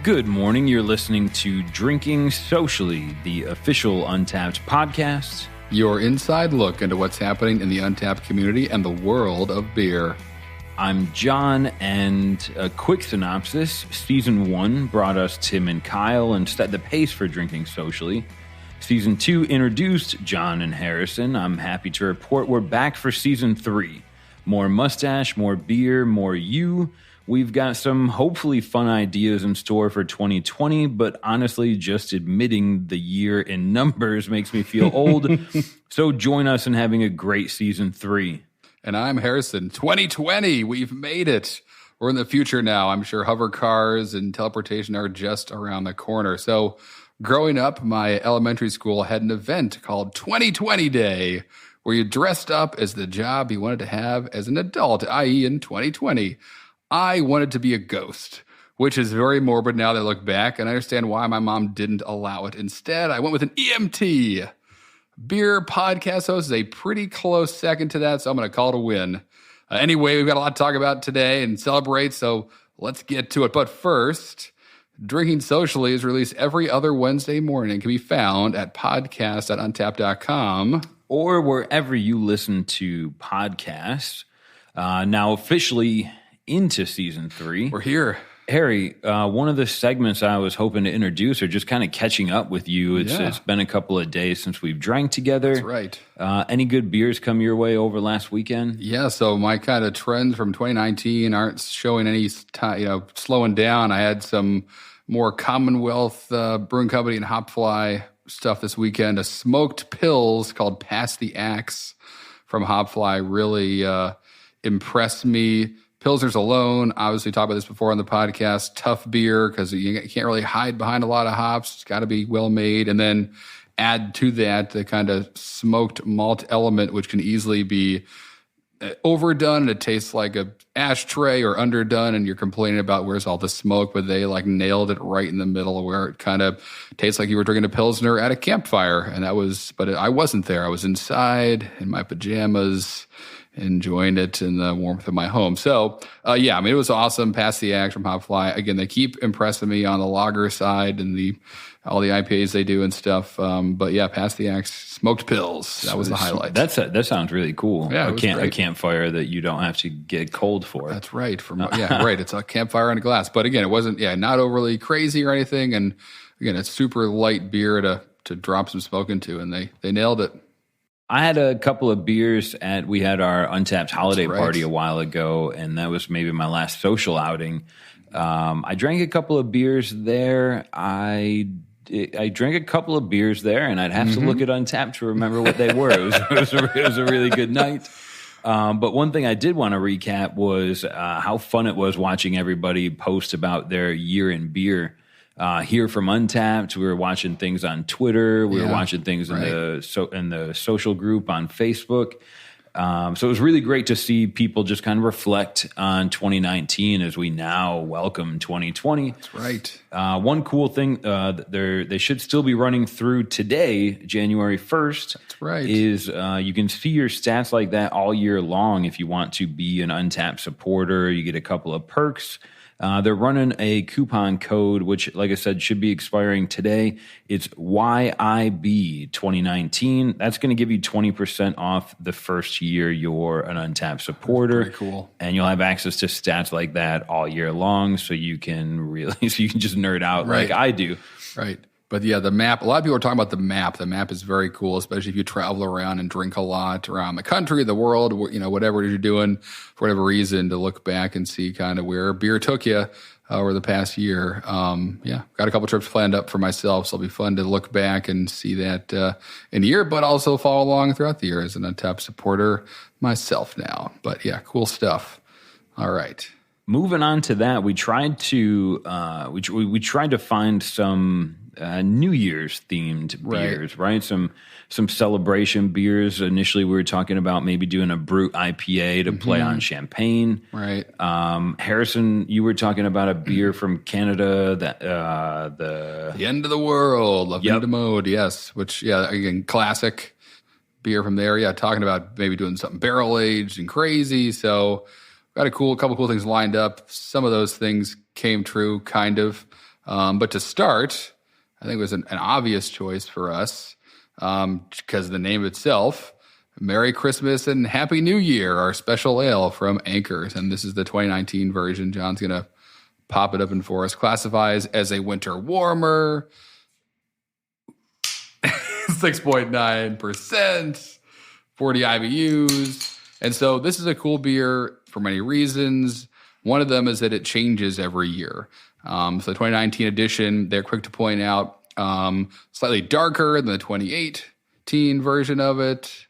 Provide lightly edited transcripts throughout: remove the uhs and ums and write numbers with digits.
Good morning. You're listening to Drinking Socially, the official Untappd podcast. Your inside look into what's happening in the Untappd community and the world of beer. I'm John, and a quick synopsis. Season 1 brought us Tim and Kyle and set the pace for Drinking Socially. Season 2 introduced John and Harrison. I'm happy to report we're back for Season 3. More mustache, more beer, more you. We've got some hopefully fun ideas in store for 2020, but honestly, just admitting the year in numbers makes me feel old. So join us in having a great Season 3. And I'm Harrison. 2020, we've made it. We're in the future now. I'm sure hover cars and teleportation are just around the corner. So growing up, my elementary school had an event called 2020 Day, where you dressed up as the job you wanted to have as an adult, i.e. in 2020. I wanted to be a ghost, which is very morbid now that I look back, and I understand why my mom didn't allow it. Instead, I went with an EMT. Beer podcast host is a pretty close second to that, so I'm going to call it a win. Anyway, we've got a lot to talk about today and celebrate, so let's get to it. But first, Drinking Socially is released every other Wednesday morning and can be found at podcast.untappd.com. Or wherever you listen to podcasts. Now officially into Season 3. We're here. Harry, one of the segments I was hoping to introduce or just kind of catching up with you. It's been a couple of days since we've drank together. That's right. Any good beers come your way over last weekend? Yeah, so my kind of trends from 2019 aren't showing any slowing down. I had some more Commonwealth Brewing Company and Hopfly stuff this weekend. A smoked pills called Pass the Axe from Hopfly really impressed me. Pilsners alone, obviously talked about this before on the podcast, tough beer because you can't really hide behind a lot of hops. It's got to be well made. And then add to that the kind of smoked malt element, which can easily be overdone and it tastes like a ashtray, or underdone and you're complaining about where's all the smoke, but they like nailed it right in the middle where it kind of tastes like you were drinking a Pilsner at a campfire. And I wasn't there. I was inside in my pajamas, enjoying it in the warmth of my home. So, it was awesome. Pass the Axe from Hopfly. Again, they keep impressing me on the lager side and all the IPAs they do and stuff. Pass the Axe, smoked pills. That was the highlight. That sounds really cool. Yeah, a campfire that you don't have to get cold for. That's right. Right. It's a campfire on a glass. But again, it wasn't, not overly crazy or anything. And again, it's super light beer to drop some smoke into, and they nailed it. I had a couple of beers we had our Untappd holiday party a while ago, and that was maybe my last social outing. I drank a couple of beers there. I drank a couple of beers there, and I'd have to look at Untappd to remember what they were. It was a really good night. But one thing I did want to recap was how fun it was watching everybody post about their year in beer. Here from Untappd, we were watching things on Twitter. We were watching things in the social group on Facebook. So it was really great to see people just kind of reflect on 2019 as we now welcome 2020. That's right. One cool thing they should still be running through today, January 1st. That's right. Is you can see your stats like that all year long if you want to be an Untappd supporter. You get a couple of perks. They're running a coupon code, which, like I said, should be expiring today. It's YIB 2019. That's going to give you 20% off the first year you're an Untappd supporter. That's pretty cool. And you'll have access to stats like that all year long, so you can just nerd out like I do. Right. But yeah, the map, a lot of people are talking about the map. The map is very cool, especially if you travel around and drink a lot around the country, the world, whatever you're doing for whatever reason, to look back and see kind of where beer took you over the past year. Got a couple trips planned up for myself, so it'll be fun to look back and see that in a year, but also follow along throughout the year as an Untappd supporter myself now. But yeah, cool stuff. All right. Moving on to that, we tried to find some New Year's themed beers, right? Some celebration beers. Initially, we were talking about maybe doing a Brut IPA to play on champagne. Right. Harrison, you were talking about a beer from Canada that the end of the world, Untappd, yes. Which again, classic beer from there. Yeah, talking about maybe doing something barrel aged and crazy. So got a couple cool things lined up. Some of those things came true, kind of. But to start, I think it was an obvious choice for us because of the name itself. Merry Christmas and Happy New Year, our special ale from Anchors. And this is the 2019 version. John's going to pop it open for us. Classifies as a winter warmer. 6.9%, 40 IBUs. And so this is a cool beer for many reasons. One of them is that it changes every year. So the 2019 edition, they're quick to point out, slightly darker than the 2018 version of it.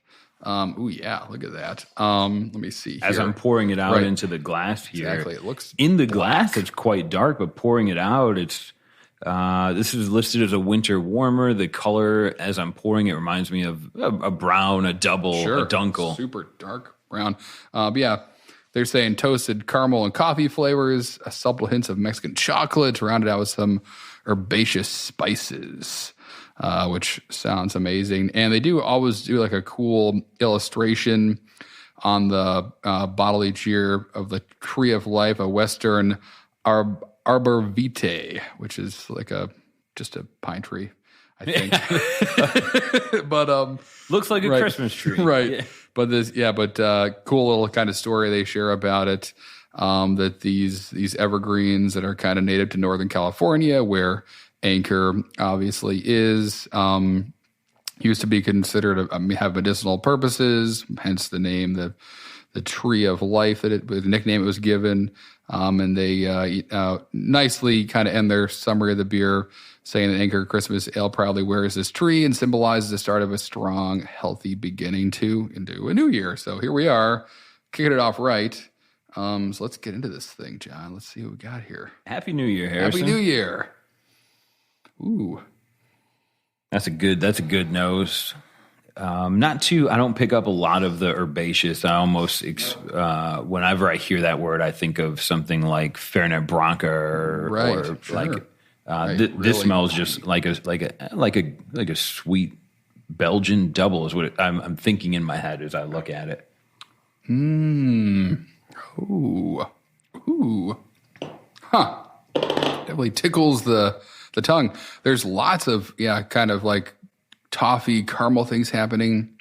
Look at that. Let me see here. As I'm pouring it out into the glass here. Exactly. It looks in the glass, it's quite dark, but pouring it out, it's this is listed as a winter warmer. The color, as I'm pouring it, reminds me of a brown, a double, a dunkel. Super dark brown. They're saying toasted caramel and coffee flavors, a subtle hints of Mexican chocolate, rounded out with some herbaceous spices. Which sounds amazing. And they do always do like a cool illustration on the bottle each year of the Tree of Life, a Western arbor vitae, which is like just a pine tree, I think. But looks like a Christmas tree. Right. Yeah. But cool little kind of story they share about it. That these evergreens that are kind of native to Northern California, where Anchor obviously is, used to be considered have medicinal purposes, hence the name, the Tree of Life, the nickname it was given. And they nicely kind of end their summary of the beer saying that Anchor Christmas Ale proudly wears this tree and symbolizes the start of a strong, healthy beginning into a new year. So here we are, kicking it off right. So let's get into this thing, John. Let's see what we got here. Happy New Year, Harrison. Happy New Year. Ooh. That's a good nose. Not too, I don't pick up a lot of the herbaceous. I almost, whenever I hear that word, I think of something like Fernet Branca this smells just like a sweet Belgian double is what I'm thinking in my head as I look at it. Ooh. Huh. Definitely tickles the tongue. There's lots of, kind of like toffee caramel things happening.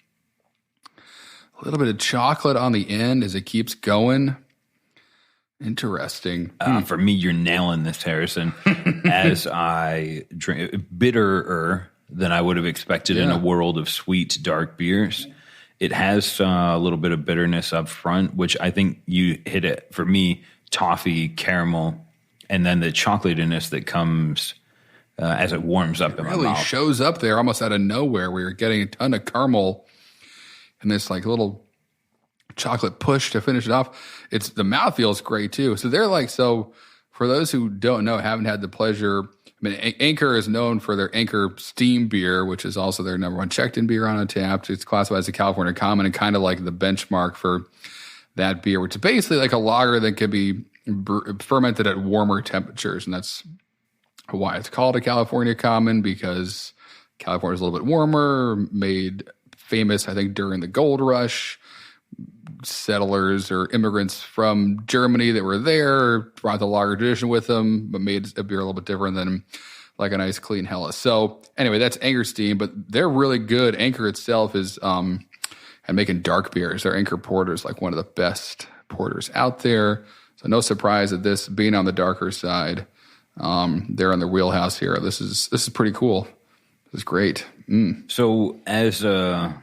A little bit of chocolate on the end as it keeps going. Interesting. For me, you're nailing this, Harrison. As I drink, bitterer than I would have expected in a world of sweet, dark beers. It has a little bit of bitterness up front, which I think you hit it. For me, toffee, caramel, and then the chocolatiness that comes as it warms up in my mouth. It really shows up there almost out of nowhere where you're getting a ton of caramel and this like little chocolate push to finish it off. The mouth feels great too. So for those who don't know, haven't had the pleasure, I mean, Anchor is known for their Anchor Steam beer, which is also their number one checked-in beer on Untappd. It's classified as a California Common and kind of like the benchmark for that beer, which is basically like a lager that can be fermented at warmer temperatures. And that's why it's called a California Common, because California is a little bit warmer, made famous, I think, during the gold rush. Settlers or immigrants from Germany that were there brought the lager tradition with them, but made a beer a little bit different than like a nice clean Helles. So anyway, that's Anchor Steam, but they're really good. Anchor itself is and making dark beers. Their Anchor Porter is like one of the best porters out there. So no surprise at this being on the darker side. They're in their wheelhouse here. This is pretty cool. This is great. So as a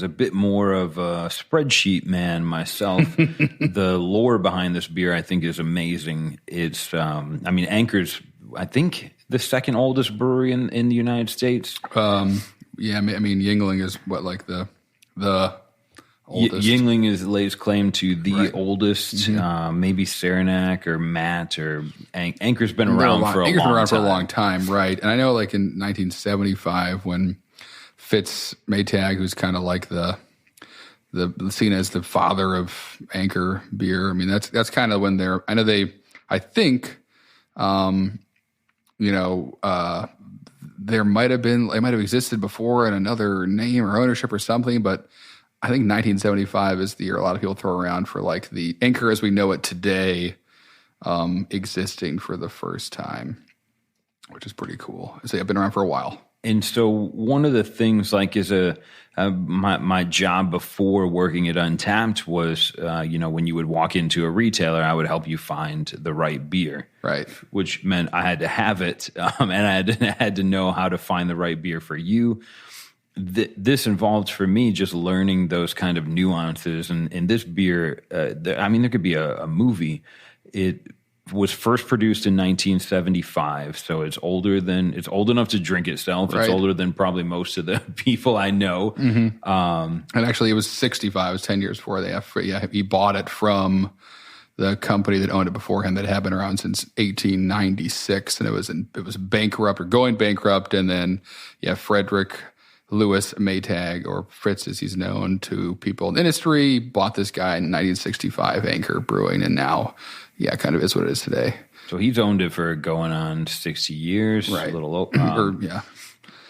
bit more of a spreadsheet man myself, the lore behind this beer I think is amazing. It's, Anchor's, I think, the second oldest brewery in the United States. Yuengling is what, like the oldest. Yuengling lays claim to the oldest. Maybe Saranac or Matt or Anchor's been around for a long time, right? And I know, like in 1975 when Fitz Maytag, who's kind of like the seen as the father of Anchor beer. I mean, that's kind of when there might have existed before in another name or ownership or something, but I think 1975 is the year a lot of people throw around for like the Anchor as we know it today existing for the first time. which is pretty cool. So I've been around for a while. And so one of the things, like, is my job before working at Untappd was, when you would walk into a retailer, I would help you find the right beer. Right. Which meant I had to have it, and I had to know how to find the right beer for you. This involved for me just learning those kind of nuances. And in this beer, there could be a movie. It was first produced in 1975, so it's old enough to drink itself. Right. It's older than probably most of the people I know. Mm-hmm. And actually, it was 65. It was 10 years before he bought it from the company that owned it before him that had been around since 1896, and it was bankrupt or going bankrupt. And then, Frederick Louis Maytag, or Fritz as he's known to people in the industry, bought this guy in 1965, Anchor Brewing, and now, kind of is what it is today. So he's owned it for going on 60 years, right? A little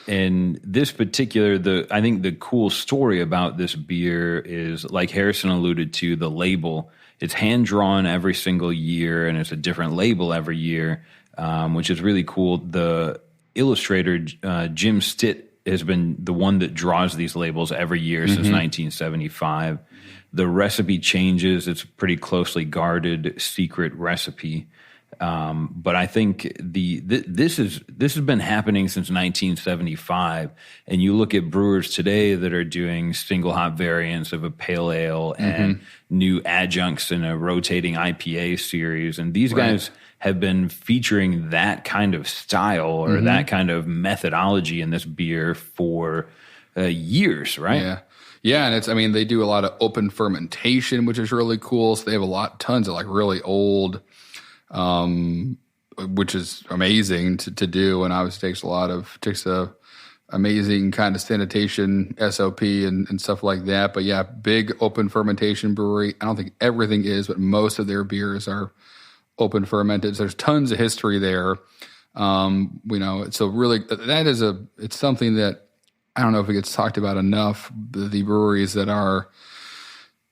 And this particular, I think the cool story about this beer is, like Harrison alluded to, the label. It's hand drawn every single year, and it's a different label every year, which is really cool. The illustrator, Jim Stitt, has been the one that draws these labels every year since 1975. The recipe changes. It's a pretty closely guarded secret recipe. But I think this has been happening since 1975. And you look at brewers today that are doing single hop variants of a pale ale and new adjuncts in a rotating IPA series. And these guys have been featuring that kind of style or that kind of methodology in this beer for years, right? Yeah. Yeah, and they do a lot of open fermentation, which is really cool. So they have tons of like really old, which is amazing to do, and obviously takes a amazing kind of sanitation SOP and stuff like that. But yeah, big open fermentation brewery. I don't think everything is, but most of their beers are open fermented. So there's tons of history there. So really it's something that I don't know if it gets talked about enough. The breweries that are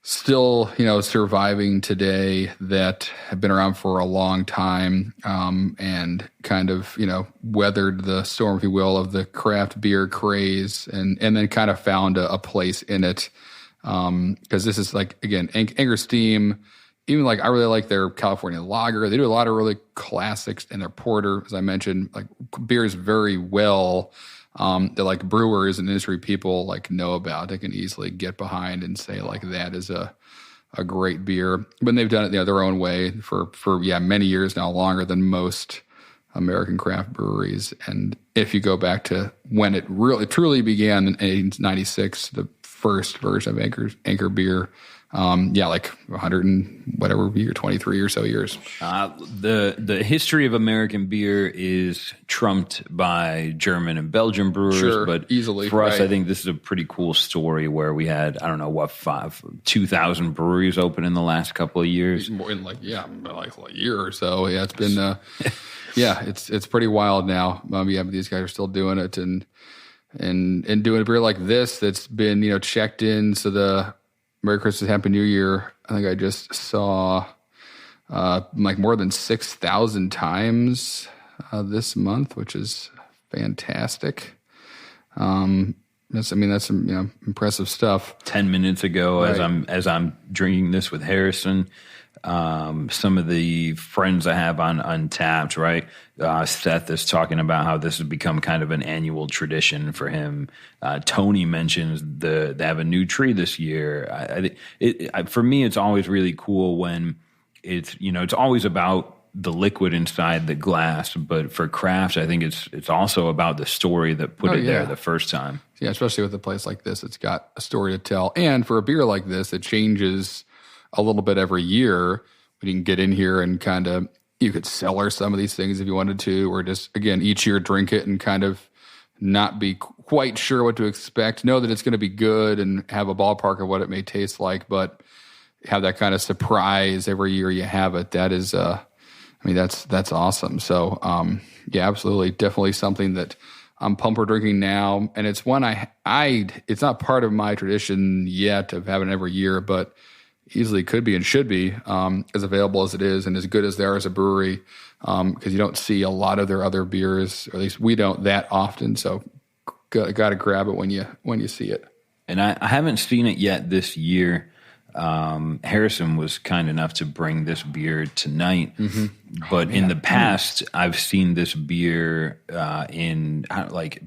still, surviving today that have been around for a long time, and kind of, weathered the storm, if you will, of the craft beer craze, and then kind of found a place in it. Because this is like, again, Anchor Steam. Even like, I really like their California lager. They do a lot of really classics in their porter, as I mentioned, like beers very well. That like brewers and industry people like know about. They can easily get behind and say like that is a great beer. But they've done it their own way for many years now, longer than most American craft breweries. And if you go back to when it really truly began in 1896, the first version of Anchor beer. Like 100 and whatever year, 23 or so years. The history of American beer is trumped by German and Belgian brewers, but easily for us, I think this is a pretty cool story where we had 2,000 breweries open in the last couple of years. More in like a year or so. Yeah, it's been it's pretty wild now. But these guys are still doing it and doing a beer like this that's been checked in. So the Merry Christmas, Happy New Year, I think I just saw more than 6,000 times this month, which is fantastic. That's impressive stuff. 10 minutes ago, right, as I'm drinking this with Harrison, some of the friends I have on Untappd, right? Seth is talking about how this has become kind of an annual tradition for him. Tony mentions they have a new tree this year. For me, it's always really cool when it's always about the liquid inside the glass, but for craft, I think it's also about the story that put it there the first time. Yeah, especially with a place like this, it's got a story to tell. And for a beer like this, it changes a little bit every year. We can get in here and kind of, you could cellar some of these things if you wanted to, or just, again, each year drink it and kind of not be quite sure what to expect. Know that it's going to be good and have a ballpark of what it may taste like, but have that kind of surprise every year you have it. That is, that's awesome. So, absolutely. Definitely something that I'm pumped for drinking now. And it's one it's not part of my tradition yet of having it every year, but easily could be and should be as available as it is and as good as they are as a brewery, because you don't see a lot of their other beers, or at least we don't that often. So got to grab it when you see it. And I haven't seen it yet this year. Harrison was kind enough to bring this beer tonight, but in the past, I've seen this beer in like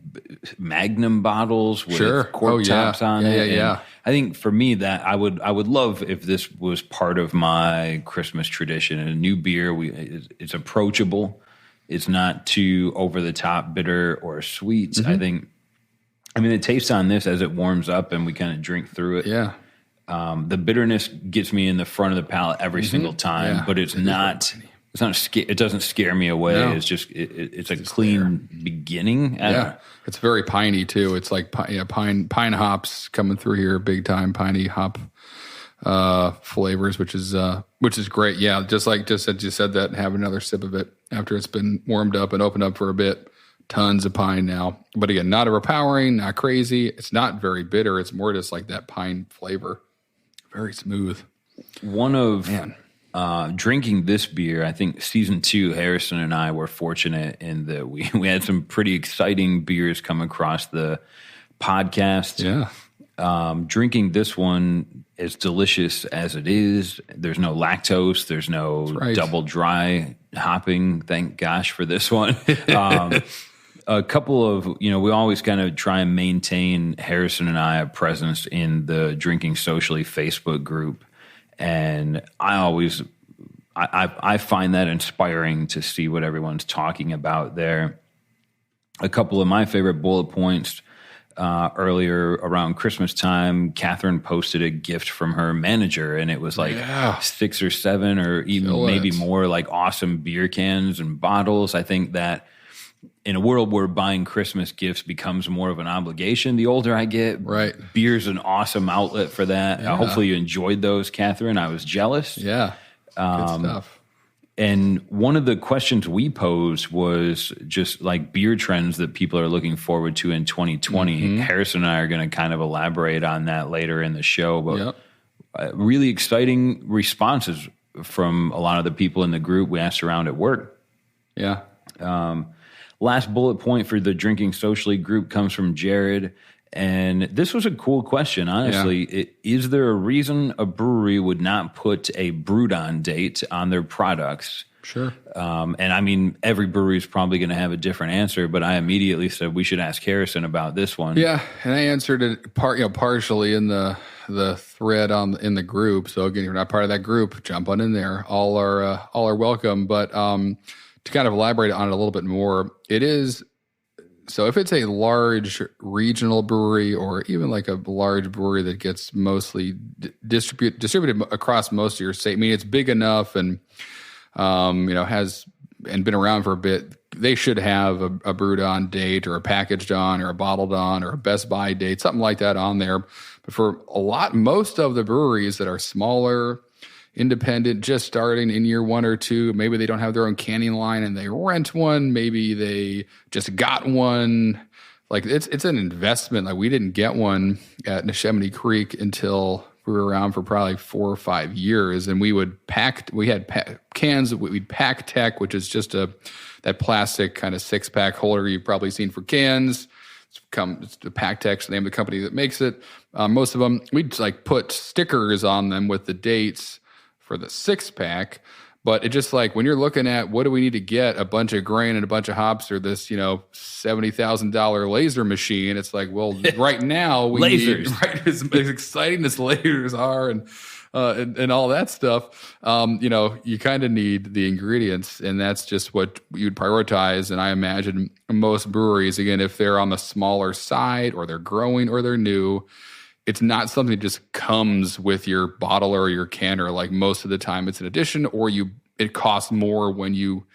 Magnum bottles with cork tops on it. Yeah. I think for me that I would love if this was part of my Christmas tradition. And a new beer, it's approachable. It's not too over the top bitter or sweet. The taste on this as it warms up and we kind of drink through it. Yeah. The bitterness gets me in the front of the palate every single time, but it doesn't scare me away. No. It's just, it's a clean beginning. It's very piney too. It's like pine hops coming through here, big time piney hop flavors, which is great. Yeah. Just as you said that, have another sip of it after it's been warmed up and opened up for a bit. Tons of pine now. But again, not overpowering, not crazy. It's not very bitter. It's more just like that pine flavor. Very smooth. Drinking this beer, I think season 2, Harrison and I were fortunate in that we had some pretty exciting beers come across the podcast. Yeah. Drinking this one, as delicious as it is, there's no lactose, there's no double dry hopping. Thank gosh for this one. A couple of, we always kind of try and maintain, Harrison and I, a presence in the Drinking Socially Facebook group. And I find that inspiring to see what everyone's talking about there. A couple of my favorite bullet points earlier around Christmas time, Catherine posted a gift from her manager, and it was like 6 or 7 or even maybe more like awesome beer cans and bottles. I think that in a world where buying Christmas gifts becomes more of an obligation the older I get, beer's an awesome outlet for that. Yeah. Hopefully you enjoyed those, Catherine. I was jealous. Yeah, good stuff. And one of the questions we posed was just like beer trends that people are looking forward to in 2020. Harrison and I are going to kind of elaborate on that later in the show, but really exciting responses from a lot of the people in the group we asked around at work. Yeah. Last bullet point for the Drinking Socially group comes from Jared. And this was a cool question, honestly. Is there a reason a brewery would not put a brewed on date on their products? Sure. And I mean, every brewery is probably going to have a different answer, but I immediately said we should ask Harrison about this one. Yeah, and I answered it partially in the thread in the group. So again, if you're not part of that group, jump on in there. All are welcome. But to kind of elaborate on it a little bit more, it is, so if it's a large regional brewery or even like a large brewery that gets mostly distributed across most of your state, I mean, it's big enough and, has and been around for a bit, they should have a brewed on date or a packaged on or a bottled on or a Best Buy date, something like that on there. But for most of the breweries that are smaller, independent, just starting in year 1 or 2, maybe they don't have their own canning line and they rent one. Maybe they just got one. Like it's an investment. Like we didn't get one at Neshaminy Creek until we were around for probably 4 or 5 years, and we had cans that we'd Pack Tech, which is just that plastic kind of 6-pack holder you've probably seen for cans. It's the Pack Tech's the name of the company that makes it. Most of them, we'd like put stickers on them with the dates for the 6-pack, but it just like when you're looking at what do we need to get, a bunch of grain and a bunch of hops or this, $70,000 laser machine, it's like, well, right now we lasers. Need, right, as exciting as lasers are and all that stuff, you kind of need the ingredients, and that's just what you'd prioritize. And I imagine most breweries, again, if they're on the smaller side or they're growing or they're new, it's not something that just comes with your bottle or your canner. Like most of the time it's an addition, or it costs more when you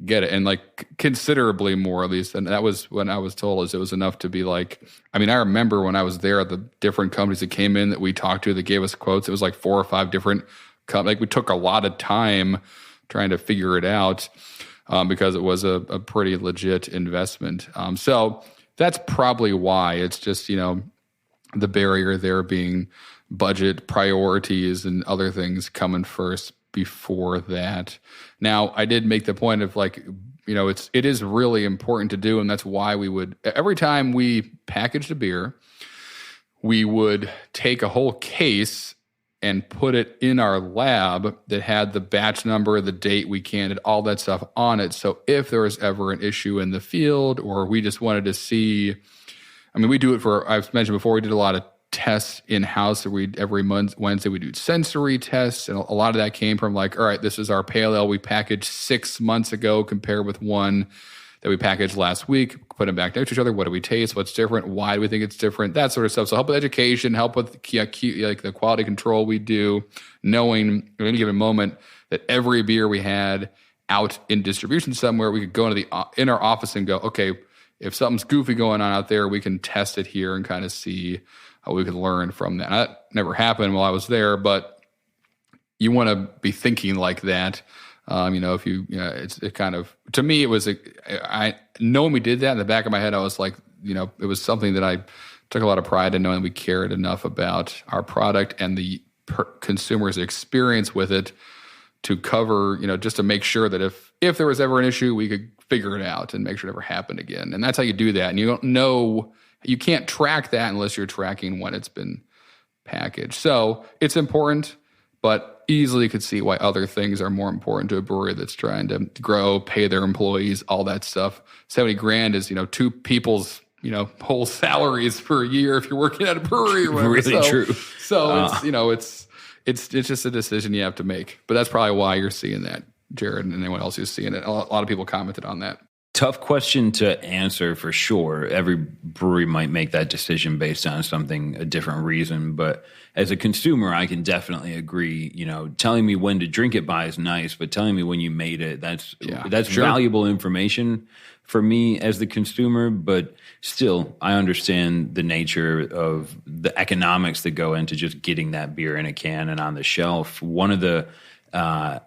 get it, and like considerably more at least. And that was when I was told it was enough to be like, I mean, I remember when I was there, the different companies that came in that we talked to that gave us quotes, it was like 4 or 5 different companies. Like we took a lot of time trying to figure it out because it was a pretty legit investment. So that's probably why. It's just, the barrier there being budget priorities and other things coming first before that. Now, I did make the point of like, it is really important to do, and that's why we would, every time we packaged a beer, we would take a whole case and put it in our lab that had the batch number, the date we canned, all that stuff on it. So if there was ever an issue in the field, or we just wanted to see, we do it for, I've mentioned before, we did a lot of tests in-house. Every Wednesday we do sensory tests, and a lot of that came from like, all right, this is our pale ale we packaged 6 months ago compared with one that we packaged last week, put them back next to each other. What do we taste? What's different? Why do we think it's different? That sort of stuff. So help with education, help with like the quality control we do, knowing at any given moment that every beer we had out in distribution somewhere, we could go in our office and go, okay, if something's goofy going on out there, we can test it here and kind of see how we can learn from that. That never happened while I was there, but you want to be thinking like that. If it kind of, to me, it was, I knowing we did that in the back of my head, I was like, it was something that I took a lot of pride in, knowing we cared enough about our product and the consumer's experience with it to cover, just to make sure that if there was ever an issue, we could figure it out and make sure it never happened again. And that's how you do that. And you don't know, you can't track that unless you're tracking when it's been packaged. So it's important, but easily could see why other things are more important to a brewery that's trying to grow, pay their employees, all that stuff. $70,000 is, two people's, whole salaries for a year if you're working at a brewery or whatever. Really true. So it's just a decision you have to make. But that's probably why you're seeing that, Jared, and anyone else who's seeing it. A lot of people commented on that. Tough question to answer for sure. Every brewery might make that decision based on a different reason. But as a consumer, I can definitely agree. Telling me when to drink it by is nice, but telling me when you made it, that's sure. Valuable information for me as the consumer. But still, I understand the nature of the economics that go into just getting that beer in a can and on the shelf. One of the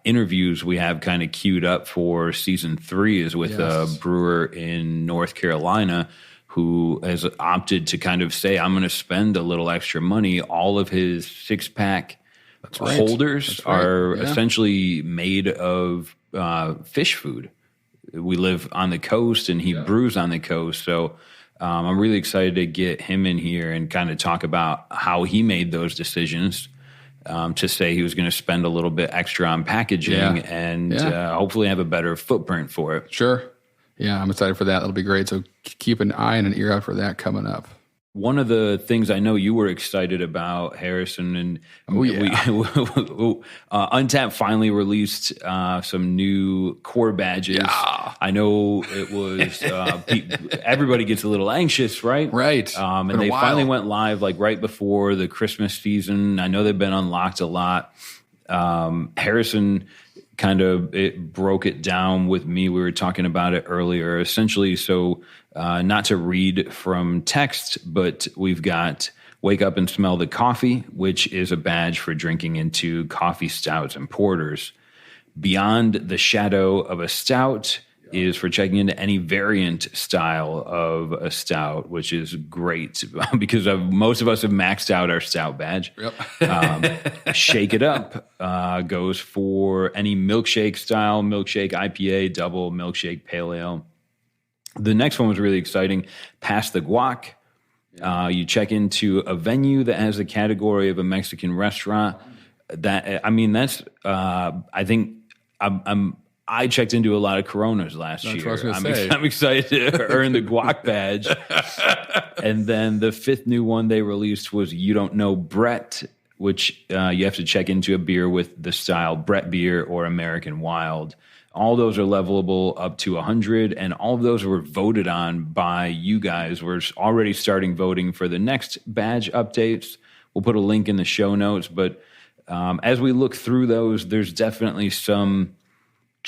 interviews we have kind of queued up for season 3 is with a brewer in North Carolina who has opted to kind of say, I'm going to spend a little extra money. All of his 6-pack holders are essentially made of fish food. We live on the coast and he brews on the coast. So I'm really excited to get him in here and kind of talk about how he made those decisions. To say he was going to spend a little bit extra on packaging and hopefully have a better footprint for it. Sure. Yeah, I'm excited for that. That'll be great. So keep an eye and an ear out for that coming up. One of the things I know you were excited about, Harrison, and Untappd finally released some new core badges. Yeah. I know it was everybody gets a little anxious, right? Right. And they finally went live like right before the Christmas season. I know they've been unlocked a lot. Harrison it broke it down with me. We were talking about it earlier. Essentially, so not to read from text, but we've got Wake Up and Smell the Coffee, which is a badge for drinking into coffee stouts and porters. Beyond the Shadow of a Stout is for checking into any variant style of a stout, which is great because most of us have maxed out our stout badge. Yep. Shake It Up goes for any milkshake style, milkshake IPA, double milkshake pale ale. The next one was really exciting. Pass the Guac. You check into a venue that has a category of a Mexican restaurant. I checked into a lot of Coronas last year. What I was gonna say. I'm excited to earn the Guac badge. And then the 5th new one they released was You Don't Know Brett, which you have to check into a beer with the style Brett beer or American Wild. All those are levelable up to 100, and all of those were voted on by you guys. We're already starting voting for the next badge updates. We'll put a link in the show notes, but as we look through those, there's definitely some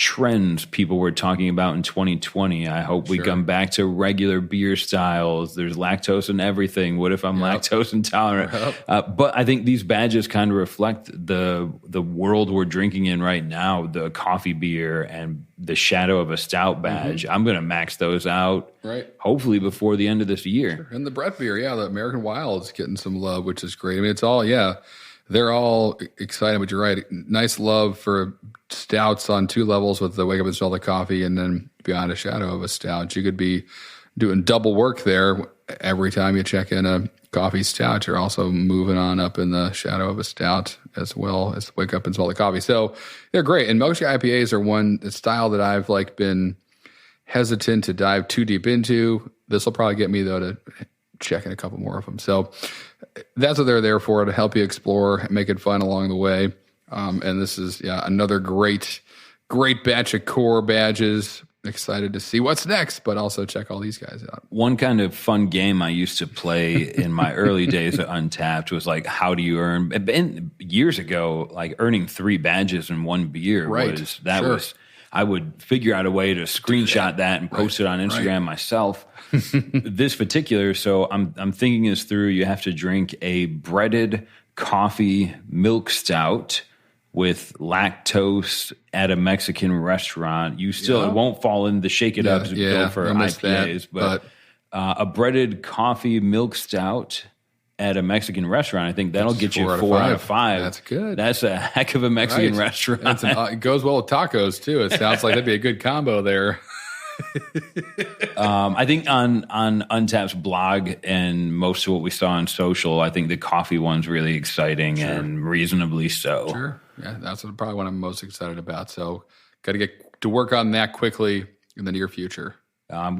trends people were talking about in 2020. I hope we come back to regular beer styles. There's lactose in everything. What if I'm lactose intolerant? But I think these badges kind of reflect the world we're drinking in right now, the coffee beer and the Shadow of a Stout badge. I'm going to max those out, hopefully before the end of this year. Sure. And the Brett beer, the American Wild is getting some love, which is great. I mean, it's all, they're all excited, but you're right. Nice love for stouts on two levels with the Wake Up and Smell the Coffee and then Beyond a Shadow of a Stout. You could be doing double work there every time you check in a coffee stout. You're also moving on up in the Shadow of a Stout as well as Wake Up and Smell the Coffee. So they're great. And milkshake IPAs are one style that I've been hesitant to dive too deep into. This will probably get me, though, to check in a couple more of them. So that's what they're there for, to help you explore, make it fun along the way. And this is another great batch of core badges. Excited to see what's next, but also check all these guys out. One kind of fun game I used to play in my early days at Untappd was how do you earn? And years ago, earning 3 badges in one beer was. I would figure out a way to screenshot that and post it on Instagram myself. This particular, so I'm thinking this through. You have to drink a breaded coffee milk stout with lactose at a Mexican restaurant. You still it won't fall in the shake it up bill for IPAs, but a breaded coffee milk stout at a Mexican restaurant, I think that'll get you 4 out of 5. That's good. That's a heck of a Mexican restaurant. It goes well with tacos too. It sounds like that'd be a good combo there. I think on Untappd's blog and most of what we saw on social, I think the coffee one's really exciting and reasonably so. Sure. Yeah, that's probably what I'm most excited about. So got to get to work on that quickly in the near future.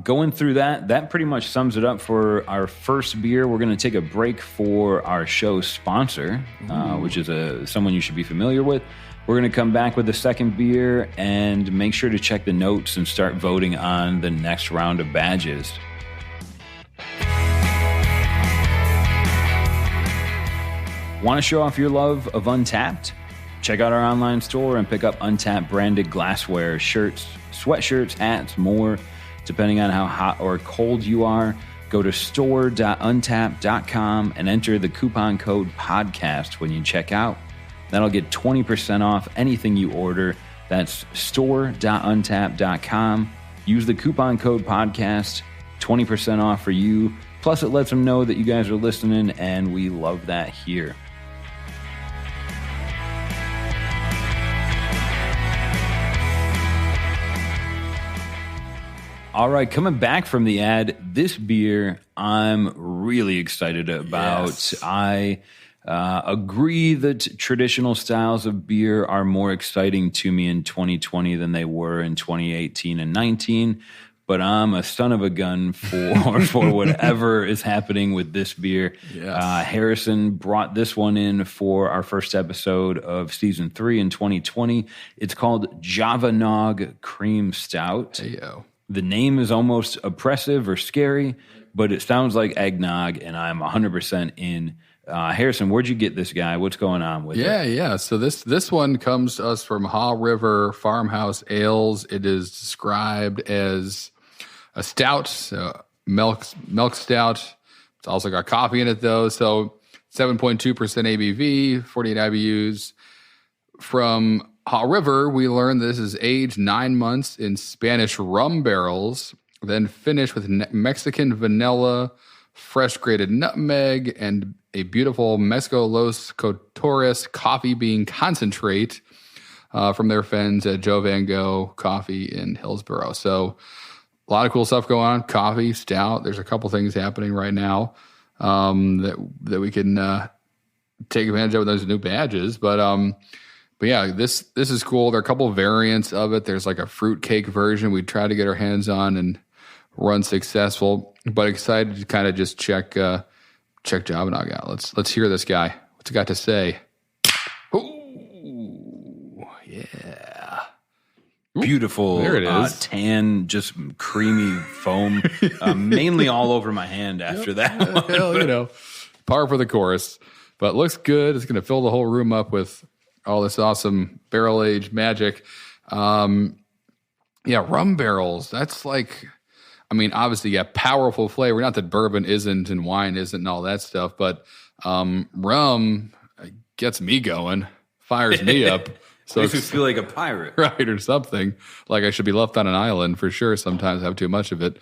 Going through that pretty much sums it up for our first beer. We're going to take a break for our show sponsor, which is someone you should be familiar with. We're going to come back with the second beer and make sure to check the notes and start voting on the next round of badges. Want to show off your love of Untappd? Check out our online store and pick up Untappd branded glassware, shirts, sweatshirts, hats, more. Depending on how hot or cold you are, go to store.untappd.com and enter the coupon code podcast when you check out. That'll get 20% off anything you order. That's store.untappd.com. Use the coupon code podcast, 20% off for you. Plus, it lets them know that you guys are listening, and we love that here. All right, coming back from the ad, this beer I'm really excited about. Yes. I agree that traditional styles of beer are more exciting to me in 2020 than they were in 2018 and 19, but I'm a son of a gun for whatever is happening with this beer. Yes. Harrison brought this one in for our first episode of Season 3 in 2020. It's called Java Nog Cream Stout. Hey-yo. The name is almost oppressive or scary, but it sounds like eggnog, and I'm 100% in. Harrison, where'd you get this guy? What's going on with it? Yeah. So this one comes to us from Haw River Farmhouse Ales. It is described as a stout, so milk stout. It's also got coffee in it, though. So 7.2% ABV, 48 IBUs. From Haw River, we learned this is aged 9 months in Spanish rum barrels, then finished with Mexican vanilla, fresh grated nutmeg, and a beautiful Mexico Los Cotores coffee bean concentrate from their friends at Joe Van Gogh Coffee in Hillsboro. So a lot of cool stuff going on. Coffee, stout. There's a couple things happening right now that we can take advantage of with those new badges. But yeah, this is cool. There are a couple variants of it. There's like a fruitcake version we tried to get our hands on and run successful, but excited to kind of just check Java Nog out. Let's hear this guy. What's he got to say? Ooh, yeah. Beautiful. There it is. Tan, just creamy foam, mainly all over my hand after that one. Well, par for the course, but looks good. It's going to fill the whole room up with all this awesome barrel-aged magic. Yeah, rum barrels. That's like, I mean, obviously, yeah, powerful flavor. Not that bourbon isn't and wine isn't and all that stuff, but rum gets me going, fires me up. So makes me feel like a pirate. Right, or something. Like I should be left on an island for sure. Sometimes I have too much of it.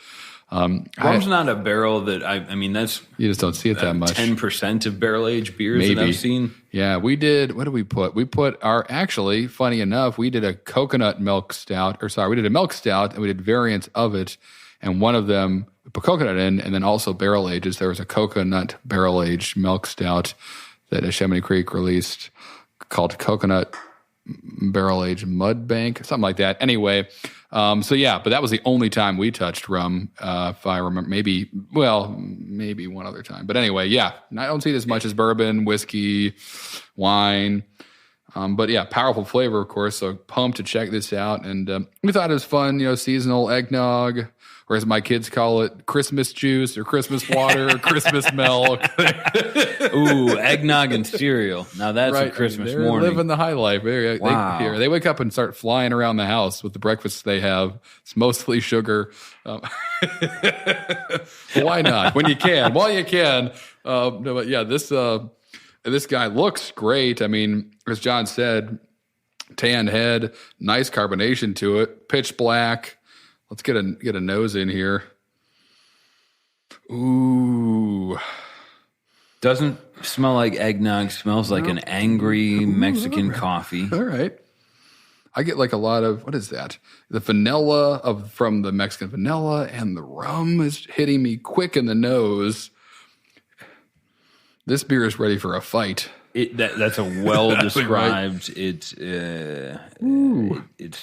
Rum's not a barrel that I mean, that's... You just don't see it that much. 10% of barrel-aged beers that I've seen. Yeah, we did... What did we put? We put actually, funny enough, we did a coconut milk stout. We did a milk stout, and we did variants of it. And one of them, we put coconut in, and then also barrel ages. There was a coconut barrel-aged milk stout that Chamonix Creek released called Coconut Barrel-Aged Mud Bank, something like that. Anyway... so yeah, but that was the only time we touched rum, if I remember. Maybe one other time. But anyway, yeah, I don't see it as much as bourbon, whiskey, wine. But yeah, powerful flavor, of course. So pumped to check this out. And we thought it was fun, seasonal eggnog, or as my kids call it, Christmas juice or Christmas water or Christmas milk. Ooh, eggnog and cereal. Now that's a Christmas morning. They're living the high life. Wow. They wake up and start flying around the house with the breakfast they have. It's mostly sugar. Why not? When you can. While you can. But yeah, this guy looks great. I mean, as John said, tan head, nice carbonation to it, pitch black. Let's get a nose in here. Ooh. Doesn't smell like eggnog. Smells like an angry Mexican coffee. All right. I get like a lot of, what is that? The vanilla from the Mexican vanilla, and the rum is hitting me quick in the nose. This beer is ready for a fight. That's a well-described. Right. It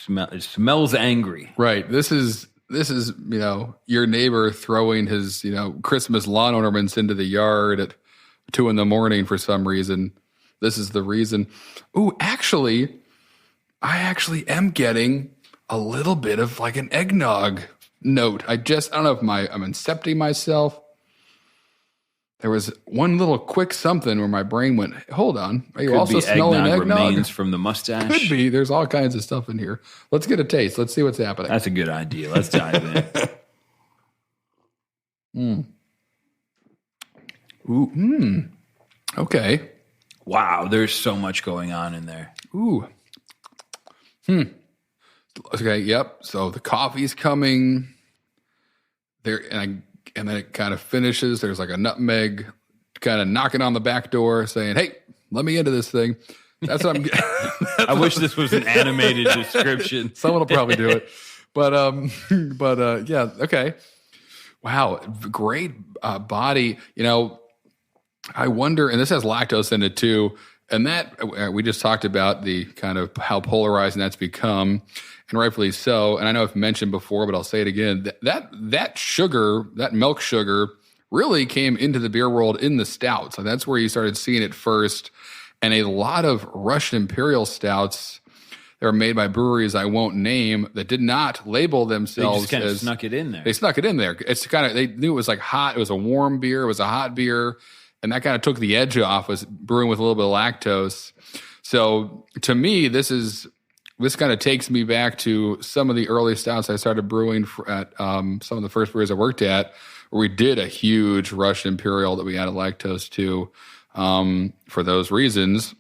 smells angry. Right. This is your neighbor throwing his Christmas lawn ornaments into the yard at 2 a.m. for some reason. This is the reason. Ooh, I actually am getting a little bit of like an eggnog note. I don't know if I'm incepting myself. There was one little quick something where my brain went, hold on, are you Could also be smelling eggnog? Remains from the mustache. Could be. There's all kinds of stuff in here. Let's get a taste. Let's see what's happening. That's a good idea. Let's dive in. Ooh. Okay. Wow, there's so much going on in there. Ooh. Okay, yep. So the coffee's coming. There, and then it kind of finishes. There's like a nutmeg kind of knocking on the back door saying, hey, let me into this thing. That's what I'm getting. I wish this was an animated description. Someone will probably do it. But yeah, okay. Wow, great body. I wonder, and this has lactose in it too, and that we just talked about the kind of how polarizing that's become, and rightfully so. And I know I've mentioned before, but I'll say it again. That sugar, that milk sugar, really came into the beer world in the stouts. So that's where you started seeing it first. And a lot of Russian imperial stouts that were made by breweries I won't name that did not label themselves. They just kind of snuck it in there. They snuck it in there. It's kind of, they knew it was like hot. It was a warm beer. It was a hot beer. And that kind of took the edge off, was brewing with a little bit of lactose. So to me, this kind of takes me back to some of the early stouts I started brewing at some of the first breweries I worked at, where we did a huge Russian Imperial that we added lactose to for those reasons.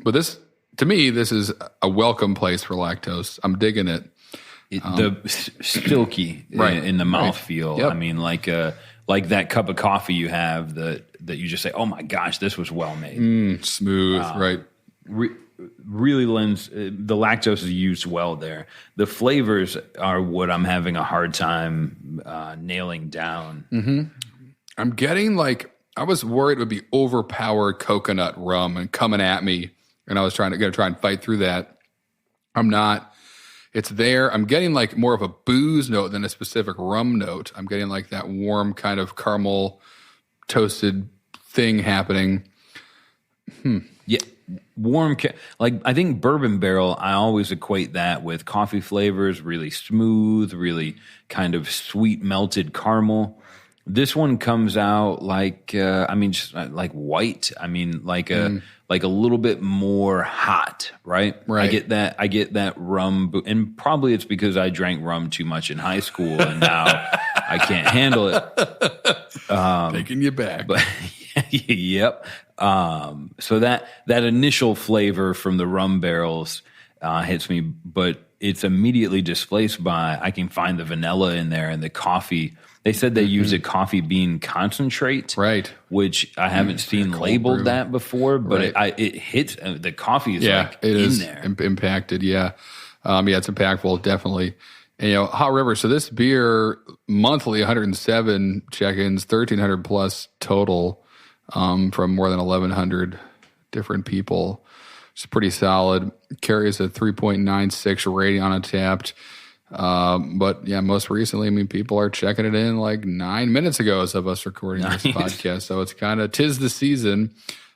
But to me, this is a welcome place for lactose. I'm digging it. The silky in the mouthfeel. Yep. I mean, like that cup of coffee you have that you just say, oh my gosh, this was well made. Smooth, right. Really lends, the lactose is used well there. The flavors are what I'm having a hard time nailing down. Mm-hmm. I'm getting I was worried it would be overpowered coconut rum and coming at me, and I was going to try and fight through that. I'm not. It's there. I'm getting more of a booze note than a specific rum note. I'm getting that warm kind of caramel toasted thing happening. Yeah. Warm, I think bourbon barrel, I always equate that with coffee flavors, really smooth, really kind of sweet melted caramel. This one comes out like, just like white. I mean, like a little bit more hot, right? Right. I get that rum, and probably it's because I drank rum too much in high school, and now I can't handle it. Taking you back. But yep. So that initial flavor from the rum barrels hits me, but it's immediately displaced by, I can find the vanilla in there and the coffee. They said they use a coffee bean concentrate, right? Which I haven't seen labeled brew. That before, but Right. it hits the coffee is it in is there. Impacted. Yeah, it's impactful, definitely. And, Hot River. So this beer monthly 107 check-ins, 1,300 plus total from more than 1,100 different people. It's pretty solid. Carries a 3.96 rating on Untappd. But yeah, most recently, people are checking it in like 9 minutes ago as of us recording this podcast. So it's kind of 'tis the season.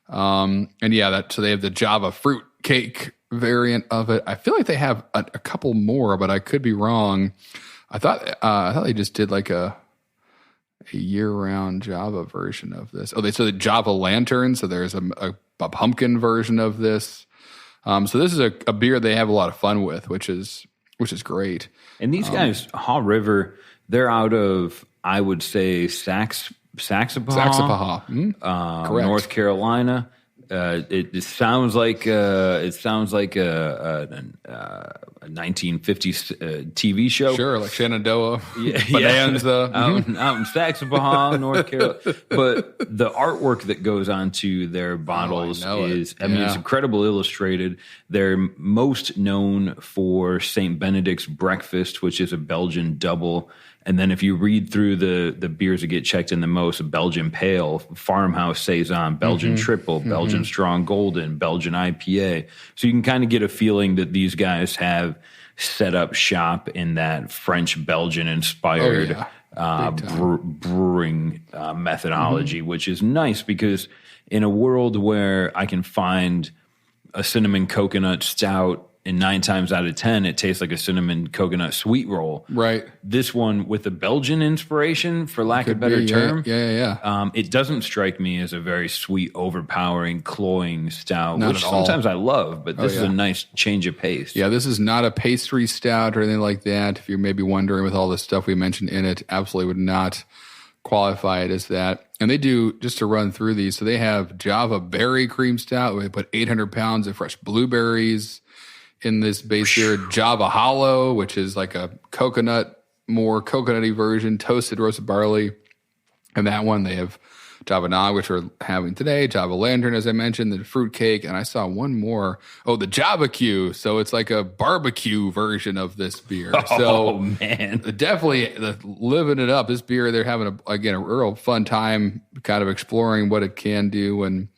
And yeah, so they have the Java fruit cake variant of it. I feel like they have a couple more, but I could be wrong. I thought they just did like a year-round Java version of this. Oh, so the Java Lantern. So there's a pumpkin version of this. So this is a beer they have a lot of fun with, which is great. And these guys, Haw River, they're out of, I would say, Saxapahaw, Correct. North Carolina. It sounds like a 1950s TV show. Sure, like Shenandoah, Bonanza, out in Saxapahaw, North Carolina. But the artwork that goes onto their bottles it's incredible illustrated. They're most known for St. Benedict's Breakfast, which is a Belgian double. And then if you read through the beers that get checked in the most, Belgian Pale, Farmhouse Saison, Belgian Triple, Belgian Strong Golden, Belgian IPA. So you can kind of get a feeling that these guys have set up shop in that French-Belgian-inspired brewing methodology, which is nice because in a world where I can find a cinnamon coconut stout, and 9 times out of 10, it tastes like a cinnamon coconut sweet roll. Right. This one with the Belgian inspiration, for lack of a better term, it doesn't strike me as a very sweet, overpowering, cloying stout, which sometimes I love, but this is a nice change of pace. Yeah, this is not a pastry stout or anything like that. If you're maybe wondering with all the stuff we mentioned in it, absolutely would not qualify it as that. And they do, just to run through these, so they have Java Berry Cream Stout, where they put 800 pounds of fresh blueberries in this base beer. Java Hollow, which is like a more coconutty version, toasted roasted barley. And that one, they have Java Nog, which we're having today, Java Lantern, as I mentioned, the fruit cake, and I saw one more. Oh, the Java Q. So it's like a barbecue version of this beer. Oh, man. Definitely living it up. This beer, they're having, a real fun time kind of exploring what it can do. And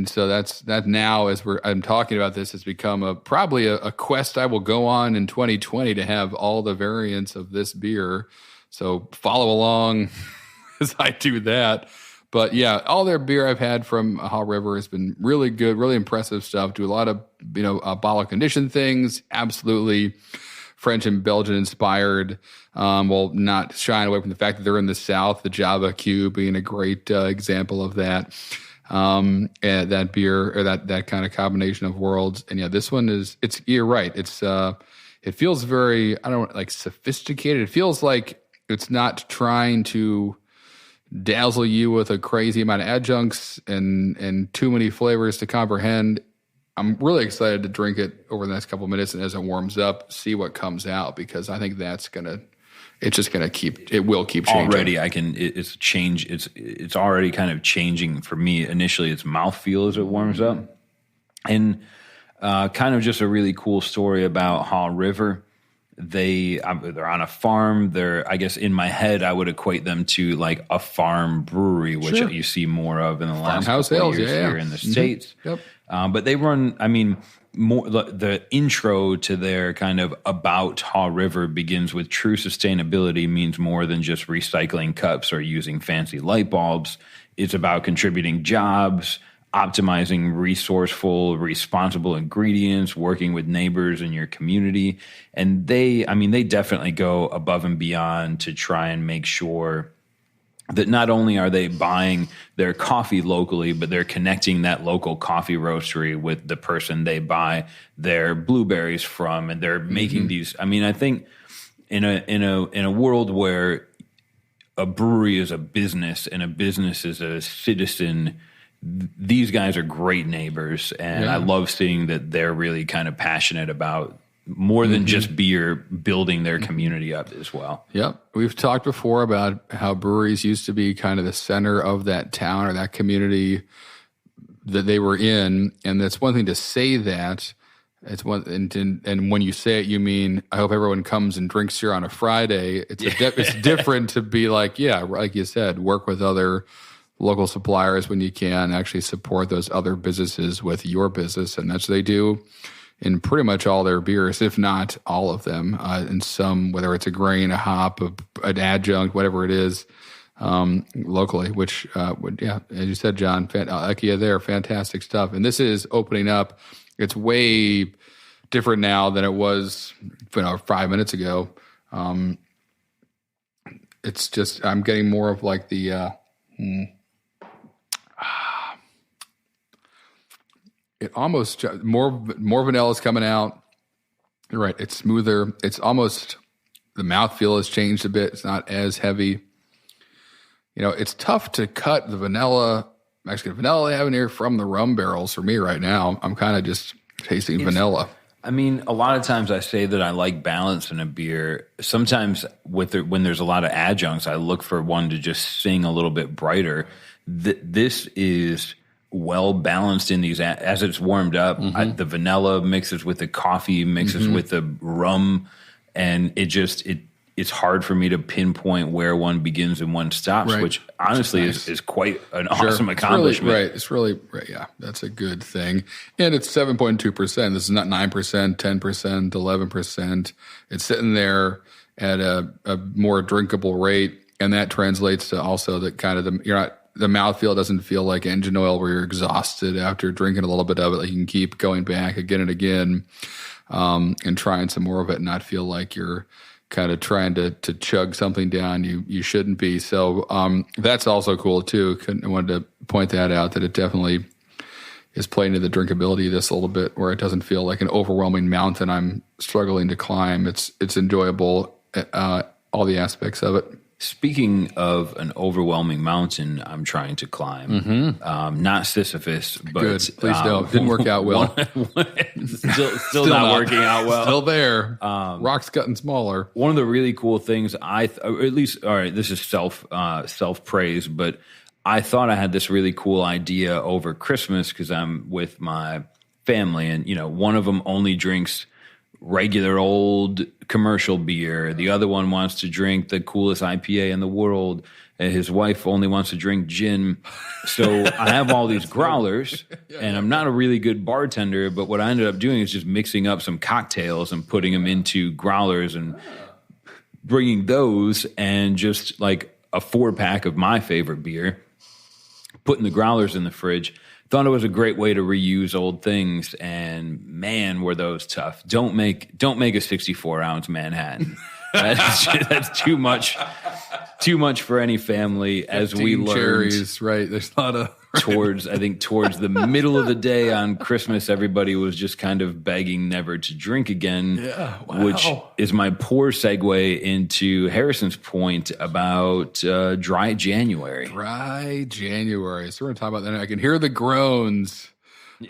so that now, as I'm talking about this, has become probably a quest I will go on in 2020 to have all the variants of this beer. So follow along as I do that. But yeah, all their beer I've had from Haw River has been really good, really impressive stuff. Do a lot of bottle condition things, absolutely French and Belgian inspired. While not shying away from the fact that they're in the South, the Java Q being a great example of that. And that beer, or that kind of combination of worlds. And yeah, this one you're right. It feels very, sophisticated. It feels like it's not trying to dazzle you with a crazy amount of adjuncts and too many flavors to comprehend. I'm really excited to drink it over the next couple of minutes, and as it warms up, see what comes out, because I think it will keep changing. Already it's already kind of changing for me. Initially, it's mouthfeel as it warms up. And kind of just a really cool story about Haw River. They're on a farm. I guess in my head, I would equate them to like a farm brewery, which you see more of in the last couple of years here in the States. Yep. But they run, more the intro to their kind of about Haw River begins with true sustainability means more than just recycling cups or using fancy light bulbs. It's about contributing jobs, optimizing resourceful, responsible ingredients, working with neighbors in your community. And they definitely go above and beyond to try and make sure that not only are they buying their coffee locally, but they're connecting that local coffee roastery with the person they buy their blueberries from, and they're making these. I mean, I think in a world where a brewery is a business and a business is a citizen, these guys are great neighbors, and I love seeing that they're really kind of passionate about more than just beer, building their community up as well. Yep. We've talked before about how breweries used to be kind of the center of that town or that community that they were in. And that's one thing to say that. It's one, and when you say it, you mean, I hope everyone comes and drinks here on a Friday. It's different to be like, yeah, like you said, work with other local suppliers when you can, actually support those other businesses with your business. And that's what they do in pretty much all their beers, if not all of them, in some, whether it's a grain, a hop, an adjunct, whatever it is, locally, which, as you said, John, IKEA there, fantastic stuff. And this is opening up. It's way different now than it was 5 minutes ago. It's just, I'm getting more of like the, it almost more vanilla is coming out. You're right. It's smoother. It's almost, the mouthfeel has changed a bit. It's not as heavy. It's tough to cut the vanilla, Mexican vanilla they have in here from the rum barrels for me right now. I'm kind of just tasting vanilla. I mean, a lot of times I say that I like balance in a beer. Sometimes when there's a lot of adjuncts, I look for one to just sing a little bit brighter. This is well balanced in these as it's warmed up. The vanilla mixes with the coffee, mixes with the rum, and it's hard for me to pinpoint where one begins and one stops, which honestly is quite an awesome accomplishment. It's really yeah, that's a good thing. And it's 7.2%. This is not 9%, 10%, 11%. It's sitting there at a more drinkable rate, and that translates to also that kind of the mouthfeel doesn't feel like engine oil where you're exhausted after drinking a little bit of it. Like you can keep going back again and again and trying some more of it and not feel like you're kind of trying to chug something down you shouldn't be. So that's also cool too. I wanted to point that out, that it definitely is playing to the drinkability of this a little bit, where it doesn't feel like an overwhelming mountain I'm struggling to climb. It's enjoyable, all the aspects of it. Speaking of an overwhelming mountain I'm trying to climb, not Sisyphus, but good. Please don't. Didn't work out well. still not working out well. Still there. Rocks gotten smaller. One of the really cool things or at least, all right, this is self praise, but I thought I had this really cool idea over Christmas because I'm with my family, and one of them only drinks regular old commercial beer. The other one wants to drink the coolest IPA in the world. And his wife only wants to drink gin. So I have all these growlers, and I'm not a really good bartender, but what I ended up doing is just mixing up some cocktails and putting them into growlers and bringing those, and just like a 4-pack of my favorite beer, putting the growlers in the fridge. Thought it was a great way to reuse old things, and man, were those tough. Don't make a 64-ounce Manhattan. That's too much for any family. As we learned, cherries, right? There's a lot of towards the middle of the day on Christmas, everybody was just kind of begging never to drink again. Yeah, wow. Which is my poor segue into Harrison's point about dry January. Dry January. So we're going to talk about that. I can hear the groans.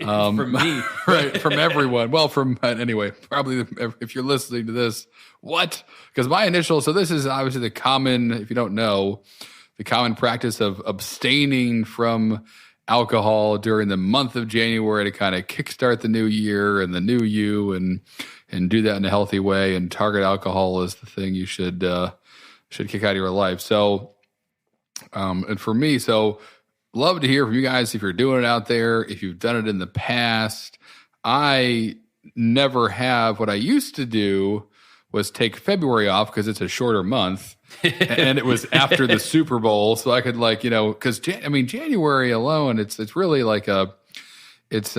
From me. Right, from everyone. Well, anyway, probably if you're listening to this, what? Because my initial, so this is obviously the common, if you don't know, the common practice of abstaining from alcohol during the month of January to kind of kickstart the new year and the new you, and do that in a healthy way. And target alcohol is the thing you should kick out of your life. So, and for me, love to hear from you guys if you're doing it out there, if you've done it in the past. I never have. What I used to do was take February off because it's a shorter month, and it was after the Super Bowl, so I could because January alone, it's really like it's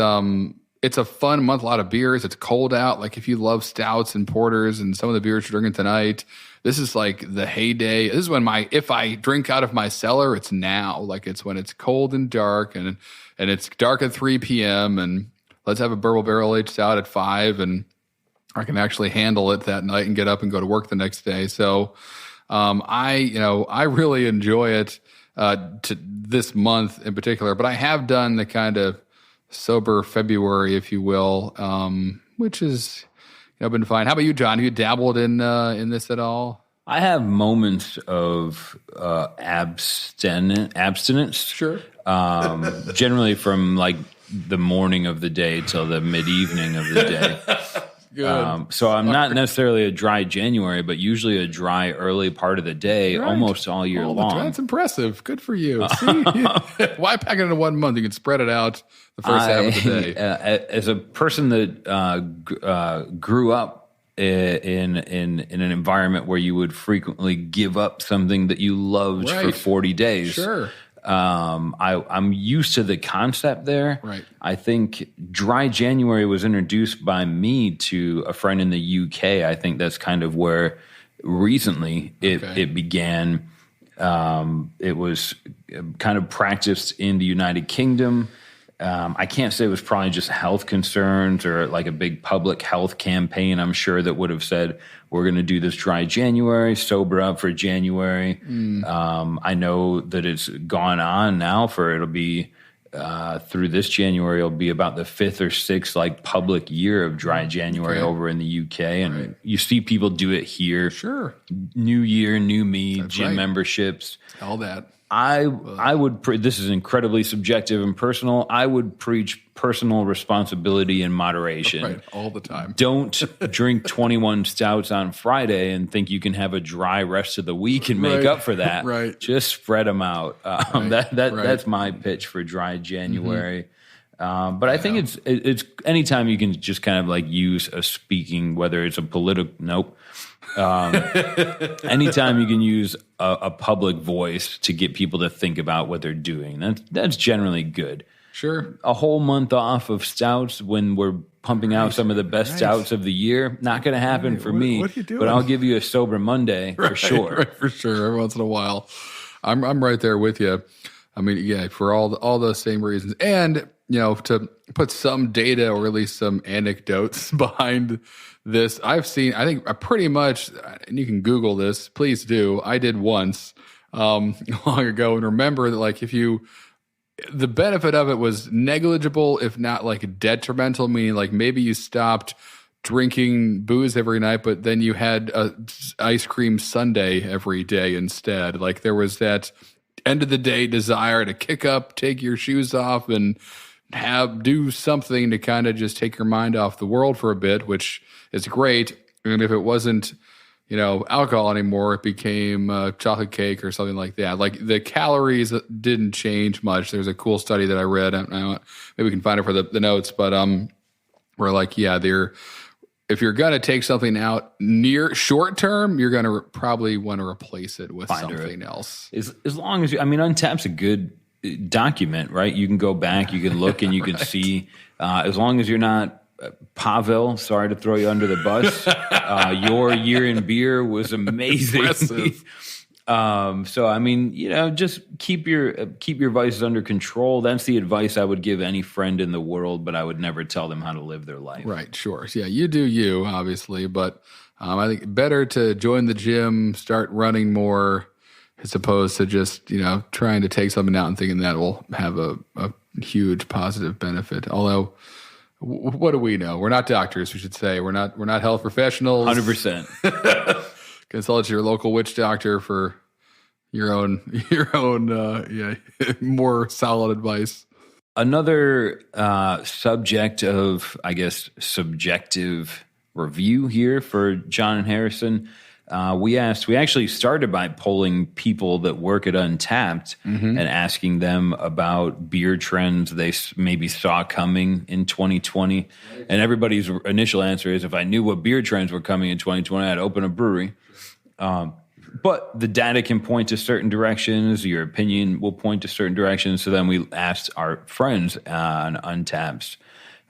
it's a fun month, a lot of beers. It's cold out. Like if you love stouts and porters and some of the beers you're drinking tonight, this is like the heyday. This is when if I drink out of my cellar, it's now. Like it's when it's cold and dark and it's dark at 3 p.m. and let's have a bourbon barrel aged stout at 5 and I can actually handle it that night and get up and go to work the next day. So I really enjoy it to this month in particular, but I have done the kind of sober February, if you will, which is been fine. How about you, John? Have you dabbled in this at all? I have moments of abstinence. Sure. Generally from like the morning of the day till the mid-evening of the day. Good. So I'm not necessarily a dry January, but usually a dry early part of the day, almost all year long. That's impressive. Good for you. See? Why pack it into 1 month? You can spread it out the first half of the day. As a person that grew up in an environment where you would frequently give up something that you loved for 40 days. Sure. I'm used to the concept there. Right. I think dry January was introduced by me to a friend in the UK. I think that's kind of where recently it began. It was kind of practiced in the United Kingdom. I can't say it was probably just health concerns or like a big public health campaign, I'm sure, that would have said, we're going to do this dry January, sober up for January. I know that it's gone on now it'll be through this January, it'll be about the 5th or 6th like public year of dry January over in the UK. And you see people do it here. Sure. New year, new me, gym memberships. All that. I would, this is incredibly subjective and personal. I would preach personal responsibility and moderation. Right, all the time. Don't drink 21 stouts on Friday and think you can have a dry rest of the week and make up for that. Right. Just spread them out. That's my pitch for dry January. But I think it's anytime you can just kind of like use a speaking, whether it's a political, anytime you can use a public voice to get people to think about what they're doing, that's generally good. Sure. A whole month off of stouts when we're pumping out some of the best stouts of the year, not going to happen for me. What are you doing? But I'll give you a sober Monday for sure. Right, for sure. Every once in a while, I'm right there with you. I mean, for all those same reasons, and to put some data or at least some anecdotes behind this, I think pretty much, and you can Google this, please do. I did once long ago, and remember that like the benefit of it was negligible, if not like detrimental, meaning like maybe you stopped drinking booze every night, but then you had a ice cream sundae every day instead. Like there was that end of the day desire to kick up, take your shoes off, and do something to kind of just take your mind off the world for a bit, which is great. And if it wasn't, alcohol anymore, it became chocolate cake or something like that. Like the calories didn't change much. There's a cool study that I read. Maybe we can find it for the notes, but we're like, if you're going to take something out near short term, you're going to probably want to replace it with something else. As long as Untappd's a good document, right? You can go back, you can look, and you can see. As long as you're not Pavel, sorry to throw you under the bus. Your year in beer was amazing. So just keep your vices under control. That's the advice I would give any friend in the world, but I would never tell them how to live their life. Right, sure. So, yeah, you do you, obviously, but I think better to join the gym, start running more, as opposed to just trying to take something out and thinking that will have a huge positive benefit. Although, what do we know? We're not doctors, we should say. We're not health professionals. 100%. Consult your local witch doctor for your own more solid advice. Another subject of, I guess, subjective review here for John and Harrison. We actually started by polling people that work at Untappd and asking them about beer trends they maybe saw coming in 2020. And everybody's initial answer is, if I knew what beer trends were coming in 2020, I'd open a brewery. But the data can point to certain directions. Your opinion will point to certain directions. So then we asked our friends on Untappd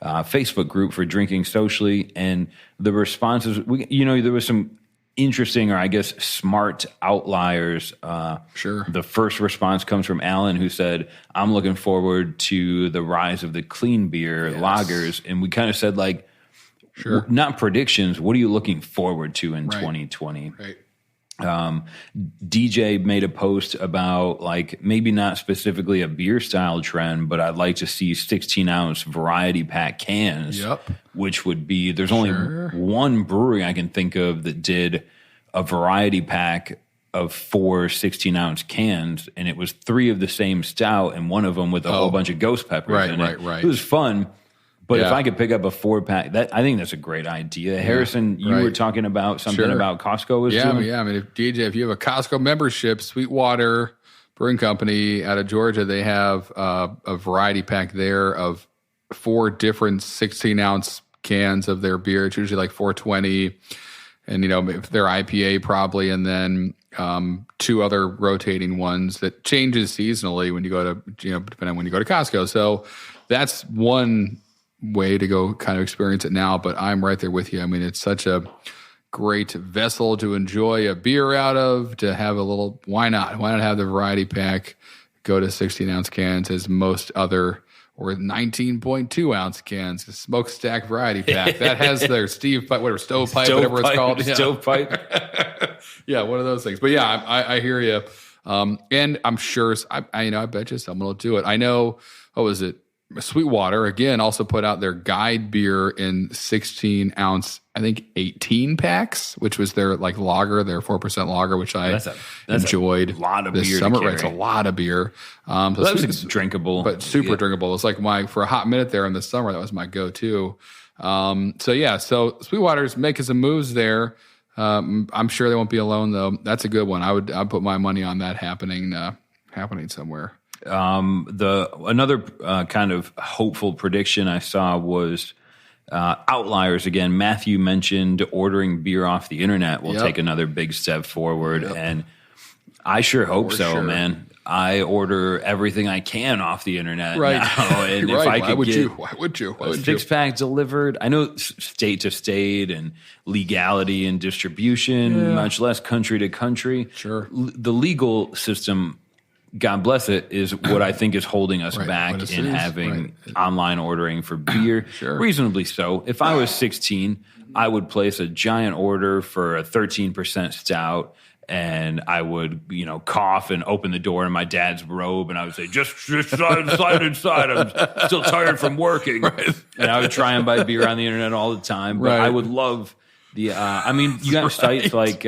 Facebook group for drinking socially, and the responses, there was some interesting, or I guess smart outliers. Sure. The first response comes from Alan, who said, "I'm looking forward to the rise of the clean beer lagers," and we kind of said sure, not predictions. What are you looking forward to in 2020? Right. DJ made a post about maybe not specifically a beer style trend, but I'd like to see 16-ounce variety pack cans, which would be, there's only one brewery I can think of that did a variety pack of 4 16-ounce cans, and it was 3 of the same stout and one of them with a whole bunch of ghost peppers in it. Right. It was fun. But if I could pick up a 4-pack, I think that's a great idea. Harrison, you were talking about something about Costco was doing? Yeah. I mean, if you have a Costco membership, Sweetwater Brewing Company out of Georgia, they have a variety pack there of 4 different 16-ounce cans of their beer. It's usually like $4.20, and if they're IPA probably, and then 2 other rotating ones that changes seasonally when you go to depending on when you go to Costco. So that's one way to go kind of experience it now, but I'm right there with you. I mean, it's such a great vessel to enjoy a beer out of, to have a little, why not have the variety pack, go to 16-ounce cans as most other, or 19.2 ounce cans, the smokestack variety pack that has their stovepipe, whatever it's called. Stovepipe. Yeah, one of those things. But yeah, I hear you. And I'm sure, I bet you someone will do it. I know, what was it? Sweetwater, again, also put out their guide beer in 16-ounce, I think 18 packs, which was their lager, their 4% lager, which I enjoyed. A lot of this beer summer. Right, it's a lot of beer. So that was drinkable. But super drinkable. It's for a hot minute there in the summer, that was my go-to. So Sweetwater's making some moves there. I'm sure they won't be alone, though. That's a good one. I'd put my money on that happening somewhere. Another kind of hopeful prediction I saw was outliers again. Matthew mentioned ordering beer off the internet will take another big step forward, and I sure hope so, man. I order everything I can off the internet now, and if I could get why would you? 6-pack delivered, I know state to state and legality and distribution, much less country to country. Sure, the legal system, God bless it, is what I think is holding us back in having online ordering for beer. Reasonably so. If I was 16, I would place a giant order for a 13% stout, and I would, cough and open the door in my dad's robe, and I would say, just slide inside. I'm still tired from working. And I would try and buy beer on the internet all the time. But I would love the, you got sites like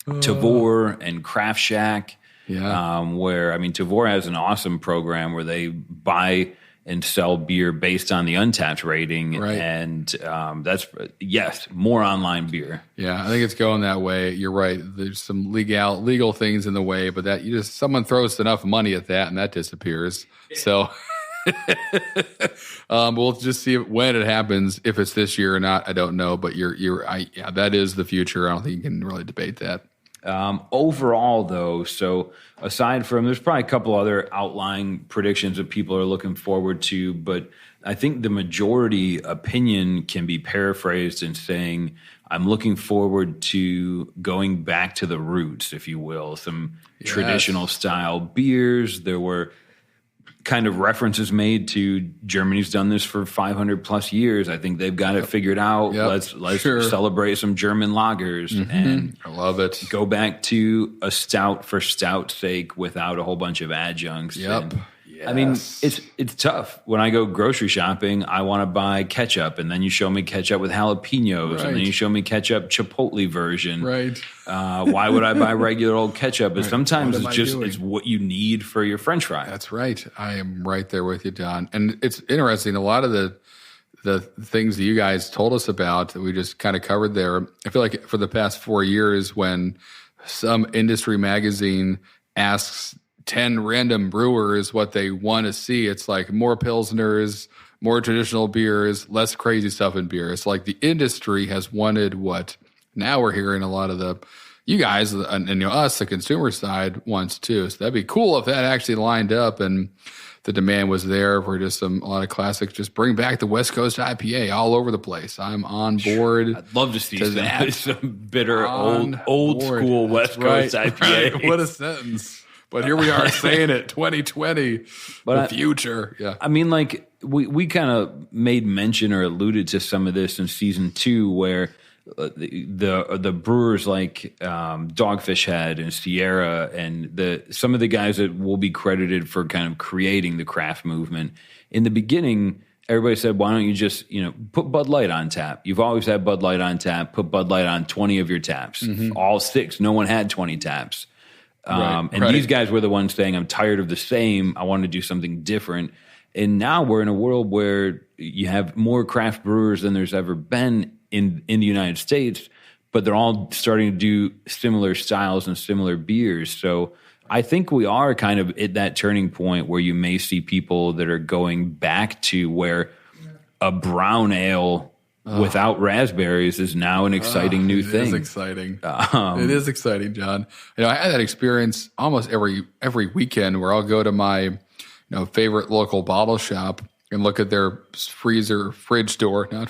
Tavour and Craft Shack. Where Tavour has an awesome program where they buy and sell beer based on the Untappd rating, and that's more online beer. Yeah, I think it's going that way. You're right. There's some legal things in the way, but that someone throws enough money at that and that disappears. So we'll just see when it happens. If it's this year or not, I don't know. But that is the future. I don't think you can really debate that. Overall, though, so aside from, there's probably a couple other outlying predictions that people are looking forward to, but I think the majority opinion can be paraphrased in saying, I'm looking forward to going back to the roots, if you will, some traditional style beers. There were kind of references made to Germany's done this for 500 plus years. I think they've got it figured out. Let's celebrate some German lagers and I love it. Go back to a stout for stout's sake without a whole bunch of adjuncts. It's tough. When I go grocery shopping, I want to buy ketchup, and then you show me ketchup with jalapenos, and then you show me ketchup chipotle version. Why would I buy regular old ketchup? But sometimes it's what you need for your French fry. That's right. I am right there with you, Don. And it's interesting. A lot of the things that you guys told us about that we just kind of covered there, I feel like for the past 4 years, when some industry magazine asks 10 random brewers what they want to see, it's like more pilsners, more traditional beers, less crazy stuff in beer. It's like the industry has wanted what now we're hearing a lot of you guys and us, the consumer side, wants too. So that'd be cool if that actually lined up. And the demand was there for just a lot of classics. Just bring back the West Coast IPA all over the place. I'm on board. I'd love to see some bitter old school West Coast IPA. Right. What a sentence. But here we are saying it, 2020, the future. Yeah. I mean, like, we kind of made mention or alluded to some of this in season 2 where the brewers like Dogfish Head and Sierra and some of the guys that will be credited for kind of creating the craft movement. In the beginning, everybody said, why don't you just, put Bud Light on tap? You've always had Bud Light on tap. Put Bud Light on 20 of your taps. All 6. No one had 20 taps. These guys were the ones saying, I'm tired of the same. I want to do something different. And now we're in a world where you have more craft brewers than there's ever been in the United States, but they're all starting to do similar styles and similar beers. So I think we are kind of at that turning point where you may see people that are going back to where a brown ale without raspberries is now an exciting new thing. It is exciting. It is exciting, John. I had that experience almost every weekend where I'll go to my favorite local bottle shop and look at their fridge door that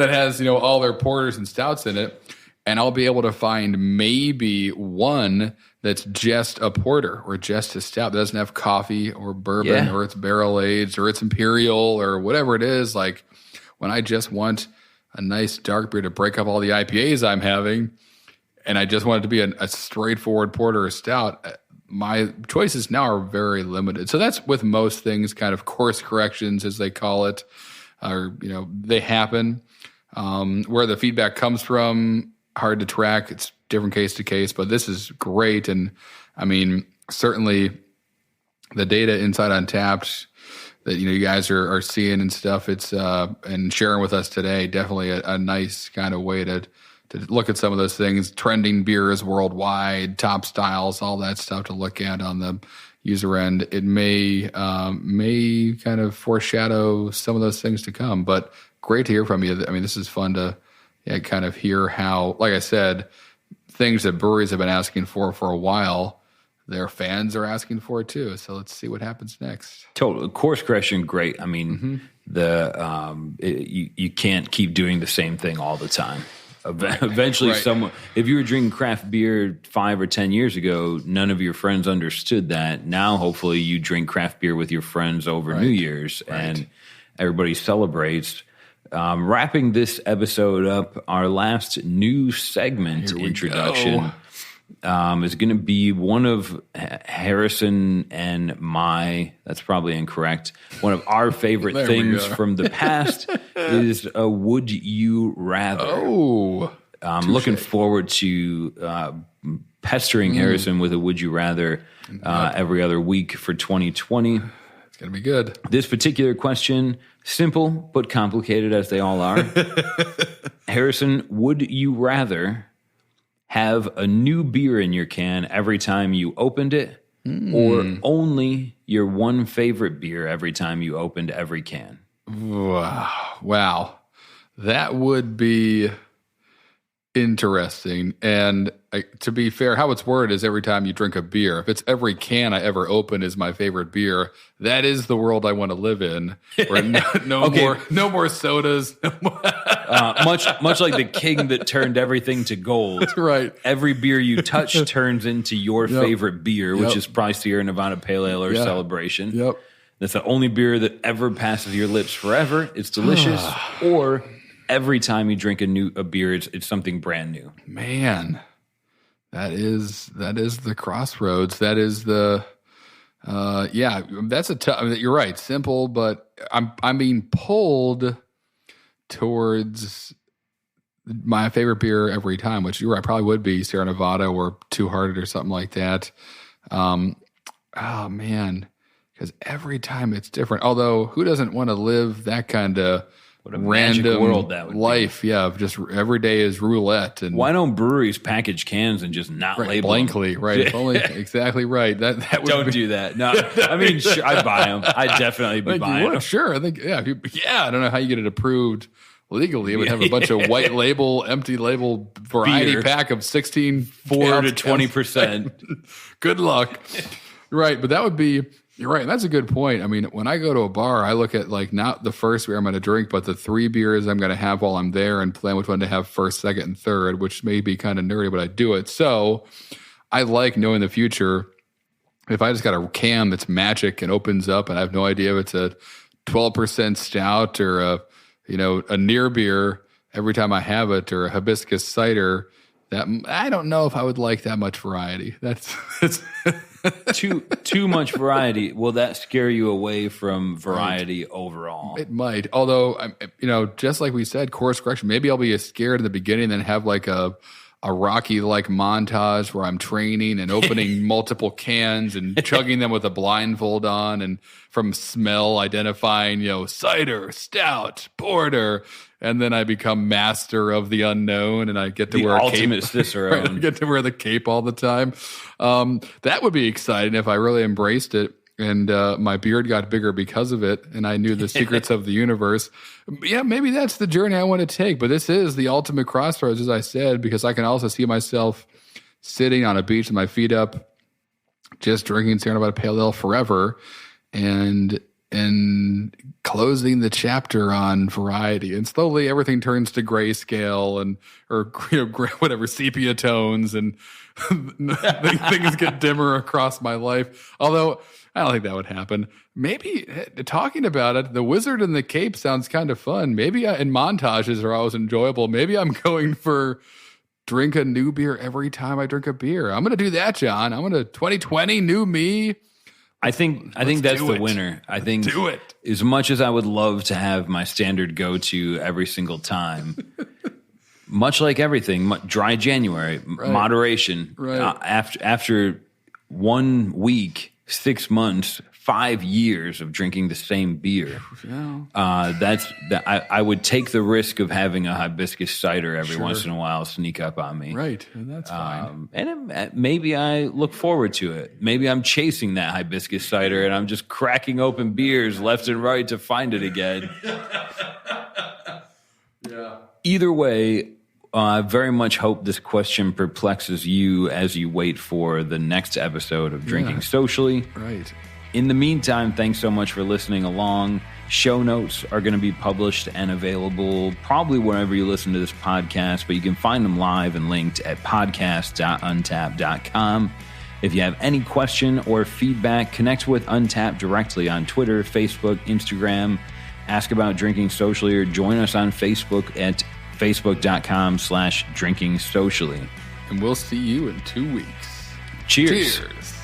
has, all their porters and stouts in it. And I'll be able to find maybe one that's just a porter or just a stout that doesn't have coffee or bourbon or it's barrel aged or it's imperial or whatever it is. Like when I just want a nice dark beer to break up all the IPAs I'm having and I just want it to be a straightforward porter or stout, my choices now are very limited. So that's with most things, kind of course corrections, as they call it, or, they happen. Where the feedback comes from, hard to track. It's different case to case, but this is great. And I mean, certainly the data inside Untappd that, you guys are seeing and stuff, it's, and sharing with us today, definitely a nice kind of way to look at some of those things, trending beers worldwide, top styles, all that stuff to look at on the user end. It may kind of foreshadow some of those things to come, but great to hear from you. I mean, this is fun to kind of hear how, like I said, things that breweries have been asking for a while, their fans are asking for it too. So let's see what happens next. Total course correction, great. I mean, you can't keep doing the same thing all the time. Eventually, someone, if you were drinking craft beer 5 or 10 years ago, none of your friends understood that. Now, hopefully, you drink craft beer with your friends over New Year's and everybody celebrates. Wrapping this episode up, our last new segment introduction is going to be one of Harrison and that's probably incorrect, one of our favorite things from the past is a Would You Rather. Oh, I'm looking forward to pestering Harrison with a Would You Rather every other week for 2020. It's going to be good. This particular question, simple but complicated as they all are. Harrison, would you rather have a new beer in your can every time you opened it, or only your one favorite beer every time you opened every can? Wow. That would be interesting. And to be fair, how it's worded is every time you drink a beer. If it's every can I ever open is my favorite beer, that is the world I want to live in. Where no more sodas. Much like the king that turned everything to gold. Right. Every beer you touch turns into your favorite beer, which is probably Sierra Nevada Pale Ale or Celebration. Yep. That's the only beer that ever passes your lips forever. It's delicious. Or every time you drink a beer, it's something brand new. Man, that is the crossroads. That is the that's a tough. I mean, you're right, simple, but I'm being pulled towards my favorite beer every time, which you're right, probably would be Sierra Nevada or Two Hearted or something like that. Oh man, because every time it's different. Although, who doesn't want to live that kind of random world that would life? be. Yeah, just every day is roulette. And why don't breweries package cans and just not label blankly? Them? Right, if only exactly right. That would don't do that. No, I mean, sure, I'd buy them. I'd definitely be buying them. Sure, I think I don't know how you get it approved legally. It would have a bunch of white label, empty label variety beer. Pack of 16 4 to 20%. Good luck. Right, but that would be, you're right, that's a good point. I mean, when I go to a bar, I look at like not the first beer I'm going to drink, but the 3 beers I'm going to have while I'm there and plan which one to have first, second, and third, which may be kind of nerdy, but I do it. So I like knowing the future. If I just got a can that's magic and opens up and I have no idea if it's a 12% stout or a near beer every time I have it, or a hibiscus cider, that I don't know if I would like that much variety. That's too much variety. Will that scare you away from variety overall? It might. Although, just like we said, course correction. Maybe I'll be scared in the beginning, then have like a Rocky-like montage where I'm training and opening multiple cans and chugging them with a blindfold on, and from smell identifying, cider, stout, porter, and then I become master of the unknown, and I get to wear a cape. Ultimate Cicerone. Right, I get to wear the cape all the time. That would be exciting if I really embraced it. And my beard got bigger because of it, and I knew the secrets of the universe. Yeah, maybe that's the journey I want to take. But this is the ultimate crossroads, as I said, because I can also see myself sitting on a beach with my feet up, just drinking Sierra Nevada Pale Ale forever, and closing the chapter on variety. And slowly everything turns to grayscale or whatever, sepia tones, and things get dimmer across my life. Although I don't think that would happen. Maybe talking about it, the wizard and the cape sounds kind of fun. Maybe and montages are always enjoyable. Maybe I'm going for drink a new beer every time I drink a beer. I'm going to do that, John. I'm going to 2020 new me. I think that's the winner. I think do it. As much as I would love to have my standard go-to every single time, much like everything, dry January, right. Moderation. Right. After 1 week, 6 months, 5 years of drinking the same beer, I would take the risk of having a hibiscus cider every once in a while sneak up on me. Right, and that's fine. And maybe I look forward to it. Maybe I'm chasing that hibiscus cider and I'm just cracking open beers left and right to find it again. Yeah. Either way, I very much hope this question perplexes you as you wait for the next episode of Drinking Socially. Right. In the meantime, thanks so much for listening along. Show notes are going to be published and available probably wherever you listen to this podcast, but you can find them live and linked at podcast.untappd.com. If you have any question or feedback, connect with Untappd directly on Twitter, Facebook, Instagram. Ask about Drinking Socially, or join us on Facebook at facebook.com/drinkingsocially. And we'll see you in 2 weeks. Cheers. Cheers.